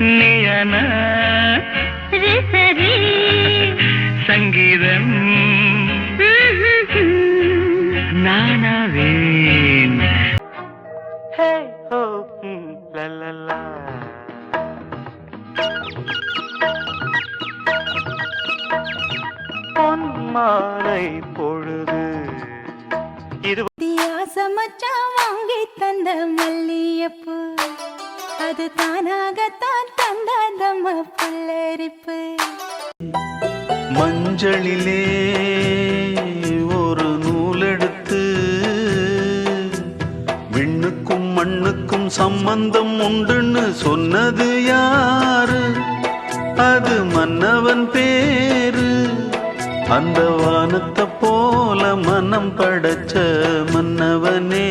நியன சரி சங்கீதம் நானாவேன். ஹே ஹோ லலலா. பொன்மாலை பொழுது வித்தியாசமச்சான் வாங்கி தந்த மல்லியப்பு அது தானாகத்தான் தந்தாதம்ம புல்லரிப்பு. மஞ்சளிலே ஒரு நூலெடுத்து விண்ணுக்கும் மண்ணுக்கும் சம்பந்தம் உண்டுன்னு சொன்னது யாரு? அது மன்னவன் பேரு. அந்த வானத்தை போல மனம் படைச்ச மன்னவனே